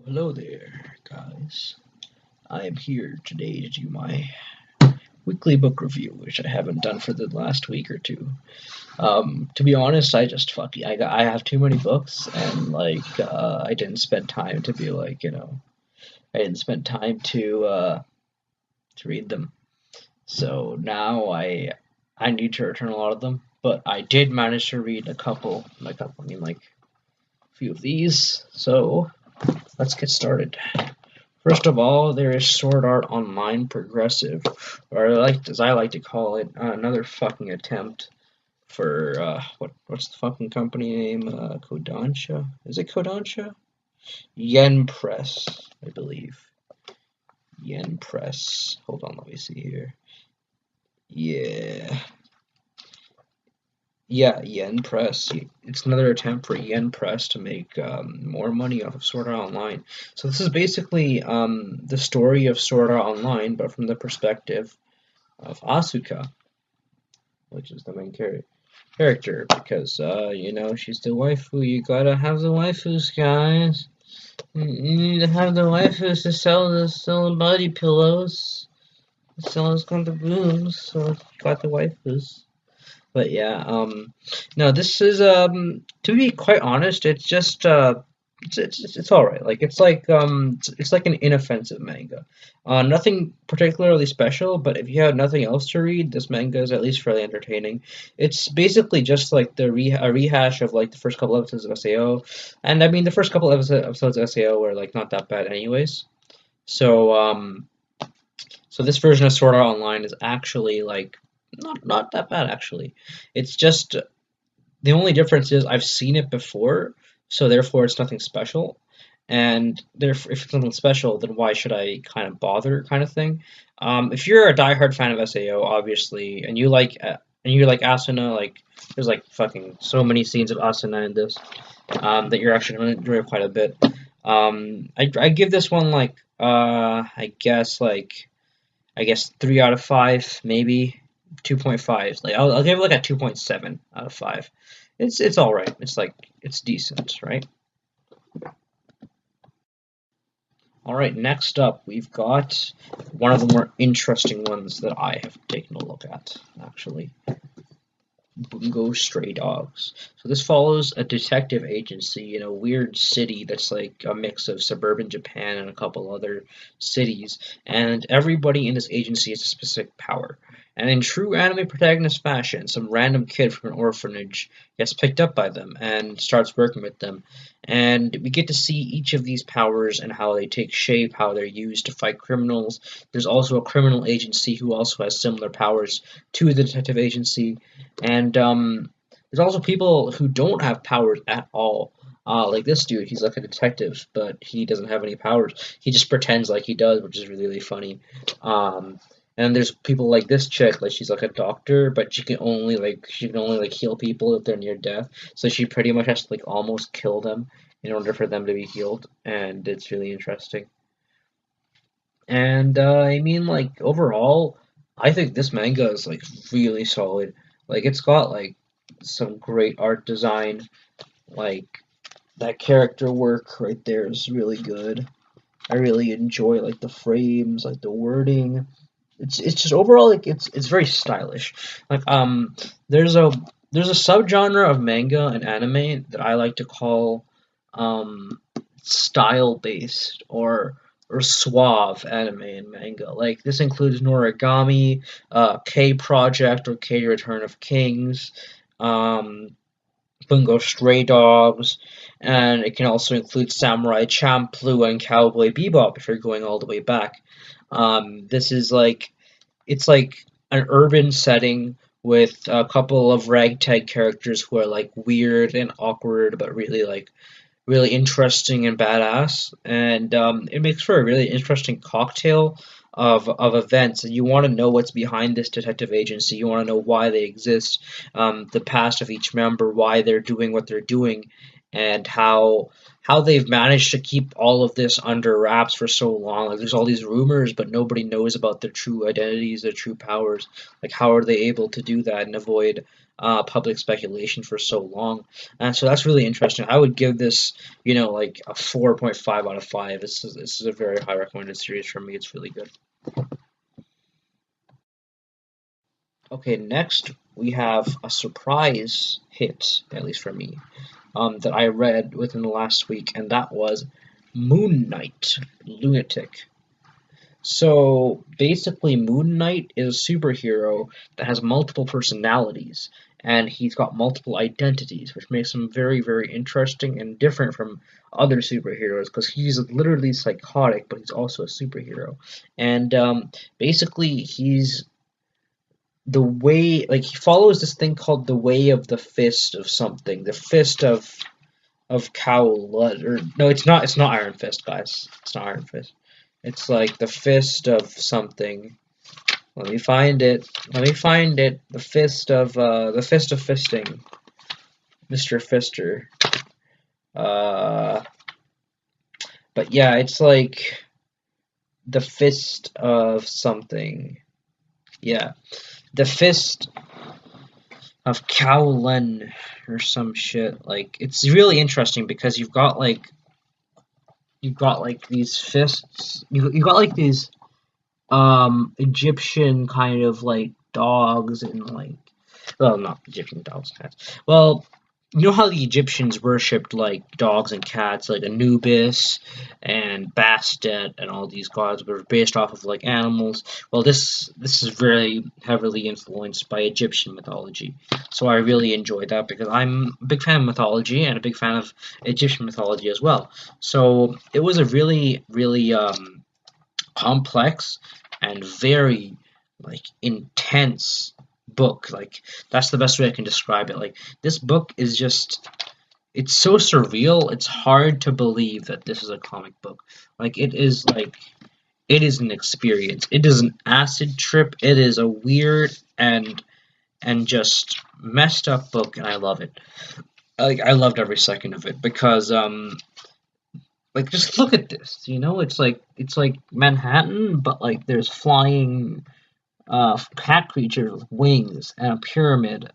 Hello there, guys. I am here today to do my weekly book review, which I haven't done for the last week or two. To be honest, I just I have too many books, and I didn't spend time to be I didn't spend time to read them. So now I need to return a lot of them, but I did manage to read a couple, like a few of these. So let's get started. First of all, there is Sword Art Online Progressive, or as I like to call it, another fucking attempt for what's the fucking company name? Kodansha? Is it Kodansha? Yen Press, I believe. Yen Press. Hold on, let me see here. Yeah, yeah, Yen Press. It's another attempt for Yen Press to make more money off of Sword Art Online. So this is basically the story of Sword Art Online, but from the perspective of Asuka, which is the main character, because she's the waifu. You gotta have the waifus, guys. You need to have the waifus to sell the body pillows, sell us the booms. So you got the waifus. But yeah, no, this is to be quite honest, it's just it's all right. It's like an inoffensive manga. Nothing particularly special, but if you have nothing else to read, this manga is at least fairly entertaining. It's basically just like a rehash of like the first couple episodes of SAO, and I mean the first couple episodes of SAO were like not that bad anyways. So so this version of Sword Art Online is actually like not that bad actually. It's just the only difference is I've seen it before, so therefore it's nothing special. And therefore, if it's nothing special, then why should I kind of bother, kind of thing? If you're a diehard fan of SAO, obviously, and you like Asuna, like there's like fucking so many scenes of Asuna in this that you're actually going to enjoy quite a bit. I give this one like I guess 3 out of 5, maybe 2.5. Like I'll give it like a 2.7 out of 5. It's all right. It's decent, right? All right. Next up, we've got one of the more interesting ones that I have taken a look at, actually. Bungo Stray Dogs. So this follows a detective agency in a weird city that's like a mix of suburban Japan and a couple other cities, and everybody in this agency has a specific power. And in true anime protagonist fashion, some random kid from an orphanage gets picked up by them and starts working with them. And we get to see each of these powers and how they take shape, how they're used to fight criminals. There's also a criminal agency who also has similar powers to the detective agency, and there's also people who don't have powers at all. Like this dude, he's like a detective, but he doesn't have any powers. He just pretends like he does, which is really, really funny. Um, and there's people like this chick, like she's like a doctor, but she can only like heal people if they're near death. So she pretty much has to like almost kill them in order for them to be healed, and it's really interesting. And I mean, like overall, I think this manga is like really solid. Like it's got like some great art design. Like that character work right there is really good. I really enjoy like the frames, like the wording. It's just overall like it's very stylish. Like there's a there's a subgenre of manga and anime that I like to call style based or suave anime and manga. Like this includes Noragami, K Project or K Return of Kings, um, Bungo Stray Dogs, and it can also include Samurai Champloo and Cowboy Bebop if you're going all the way back. This is like it's like an urban setting with a couple of ragtag characters who are like weird and awkward, but really interesting and badass, and it makes for a really interesting cocktail of events. And you want to know what's behind this detective agency. You want to know why they exist, the past of each member, why they're doing what they're doing, and how they've managed to keep all of this under wraps for so long. Like there's all these rumors, but nobody knows about their true identities, their true powers. Like how are they able to do that and avoid public speculation for so long? And so that's really interesting. I would give this, like a 4.5 out of 5. This is a very high recommended series for me. It's really good. Okay, next we have a surprise hit, at least for me, that I read within the last week, and that was Moon Knight Lunatic. So basically, Moon Knight is a superhero that has multiple personalities, and he's got multiple identities, which makes him very, very interesting and different from other superheroes because he's literally psychotic, but he's also a superhero. And basically, he's the way, like, he follows this thing called the way of the fist of something, the fist of Kowloon, or no, it's not Iron Fist, guys. It's not Iron Fist. It's like the fist of something. Let me find it. Let me find it. The fist of fisting, Mr. Fister. Uh, but yeah, it's like the fist of something. Yeah, the fist of Kowloon or some shit. Like it's really interesting because you've got like these fists. You got like these Egyptian kind of like dogs and like, well, not Egyptian dogs and cats. Well, you know how the Egyptians worshipped like dogs and cats, like Anubis and Bastet, and all these gods were based off of like animals. Well, this is very heavily influenced by Egyptian mythology, so I really enjoyed that because I'm a big fan of mythology and a big fan of Egyptian mythology as well. So it was a really, really complex and very like intense book. Like that's the best way I can describe it. Like this book is just, it's so surreal. It's hard to believe that this is a comic book. Like it is an experience. It is an acid trip. It is a weird and just messed up book, and I love it. Like I loved every second of it because like just look at this, it's like Manhattan, but like there's flying cat creatures with wings and a pyramid,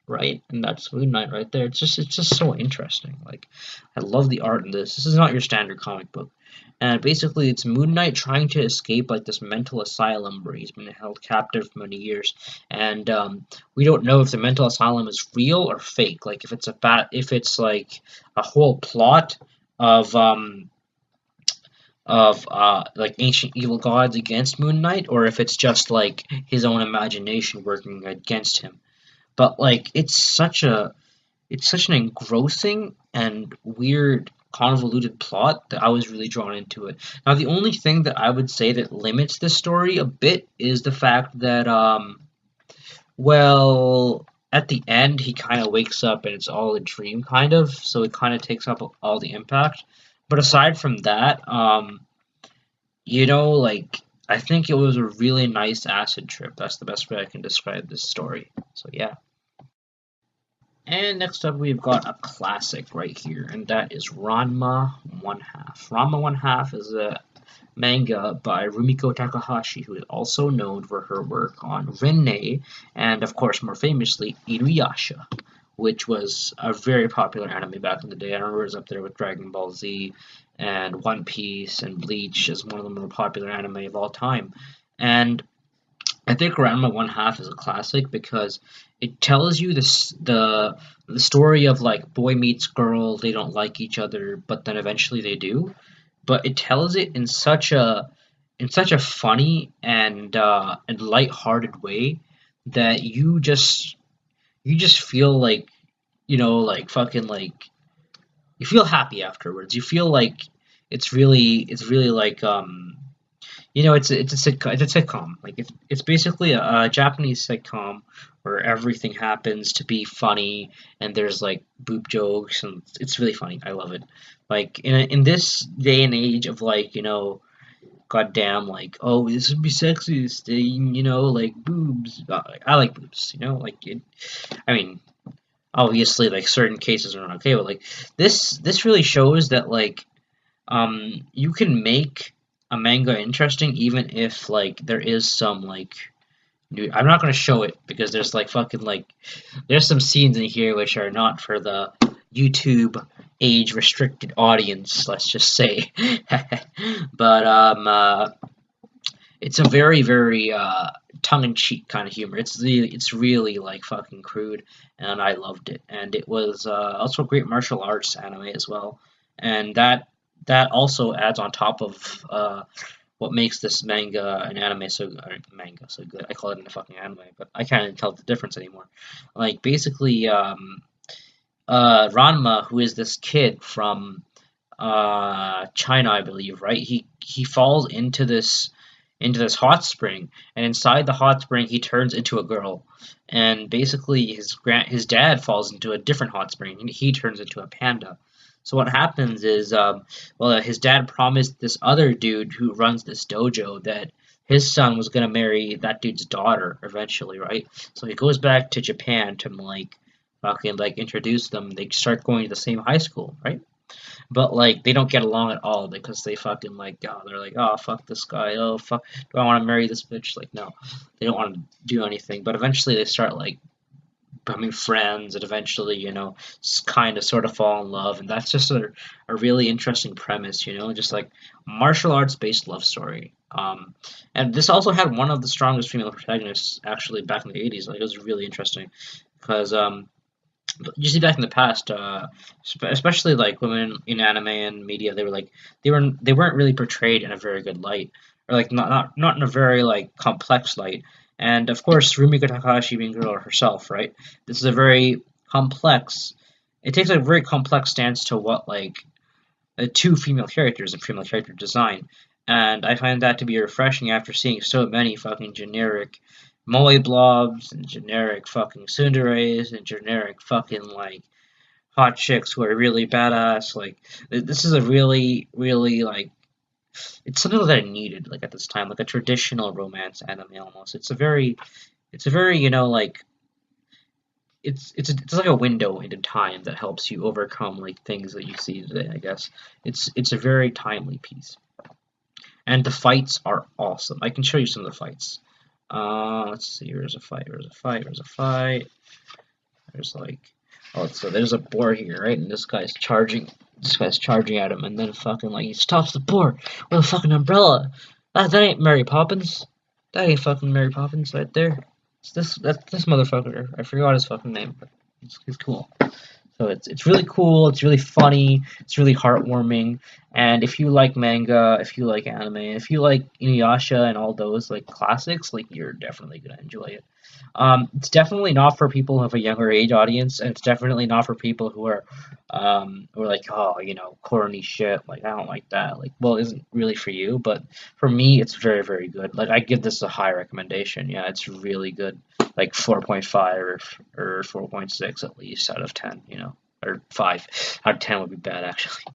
right? And that's Moon Knight right there. It's just so interesting. Like I love the art in this. This is not your standard comic book. And basically it's Moon Knight trying to escape like this mental asylum where he's been held captive for many years. And we don't know if the mental asylum is real or fake. Like if it's like a whole plot of like ancient evil gods against Moon Knight, or if it's just like his own imagination working against him. But like it's such an engrossing and weird convoluted plot that I was really drawn into it. Now the only thing that I would say that limits this story a bit is the fact that well, at the end he kind of wakes up and it's all a dream kind of, so it kind of takes up all the impact. But aside from that, like I think it was a really nice acid trip. That's the best way I can describe this story. So yeah. And next up we've got a classic right here, and that is Ranma One Half. Ranma One Half is a manga by Rumiko Takahashi, who is also known for her work on Renne, and of course more famously Inuyasha, which was a very popular anime back in the day. I remember it was up there with Dragon Ball Z and One Piece and Bleach as one of the more popular anime of all time. And I think Ranma One Half is a classic because it tells you the story of like boy meets girl, they don't like each other, but then eventually they do. But it tells it in such a funny and light-hearted way that you just feel like like fucking like you feel happy afterwards. You feel like it's really like it's a sitcom. It's a sitcom. Like it's basically a Japanese sitcom where everything happens to be funny and there's like boob jokes and it's really funny. I love it. Like in this day and age of like goddamn like oh this would be sexist like boobs. I like boobs. Like it. I mean obviously, like certain cases are not okay, but like this really shows that like you can make a manga interesting even if like there is some like new. I'm not gonna show it because there's like fucking like there's some scenes in here which are not for the YouTube age restricted audience, let's just say. But it's a very very tongue in cheek kind of humor. It's really like fucking crude, and I loved it. And it was also a great martial arts anime as well, and that also adds on top of what makes this manga and anime so manga so good. I call it a fucking anime, but I can't even tell the difference anymore. Like basically, Ranma, who is this kid from China, I believe, right? He falls into this hot spring, and inside the hot spring, he turns into a girl. And basically, his dad falls into a different hot spring, and he turns into a panda. So what happens is, his dad promised this other dude who runs this dojo that his son was gonna marry that dude's daughter eventually, right? So he goes back to Japan to like fucking like introduce them. They start going to the same high school, right? But like they don't get along at all because they fucking like they're like, oh fuck this guy, oh fuck, do I want to marry this bitch? Like no, they don't want to do anything. But eventually they start like becoming friends, and eventually kind of sort of fall in love, and that's just a really interesting premise, just like martial arts based love story. And this also had one of the strongest female protagonists actually back in the 80s. Like it was really interesting because you see back in the past, especially like women in anime and media, they were like they weren't really portrayed in a very good light, or like not in a very like complex light. And of course, Rumiko Takahashi being a girl herself, right? This is a very complex. It takes a very complex stance to what like two female characters and female character design, and I find that to be refreshing after seeing so many fucking generic moe blobs and generic fucking tsunderes and generic fucking like hot chicks who are really badass. Like this is a really really like it's something that I needed like at this time, like a traditional romance anime almost. It's a very like it's like a window into time that helps you overcome like things that you see today. I guess it's a very timely piece, and the fights are awesome. I can show you some of the fights. Let's see. Here's a fight. Here's a fight. Here's a fight. There's like, oh, so there's a boar here, right? And this guy's charging. This guy's charging at him, and then fucking like he stops the boar with a fucking umbrella. That ain't Mary Poppins. That ain't fucking Mary Poppins right there. That's this motherfucker. I forgot his fucking name, but he's cool. So it's really cool. It's really funny. It's really heartwarming. And if you like manga, if you like anime, if you like Inuyasha and all those like classics, like you're definitely gonna enjoy it. It's definitely not for people who have a younger age audience, and it's definitely not for people who are like, oh, corny shit. Like I don't like that. Like, well, it isn't really for you, but for me, it's very very good. Like I give this a high recommendation. Yeah, it's really good. Like 4.5 or 4.6 at least out of 10. Or 5 out of 10 would be bad actually.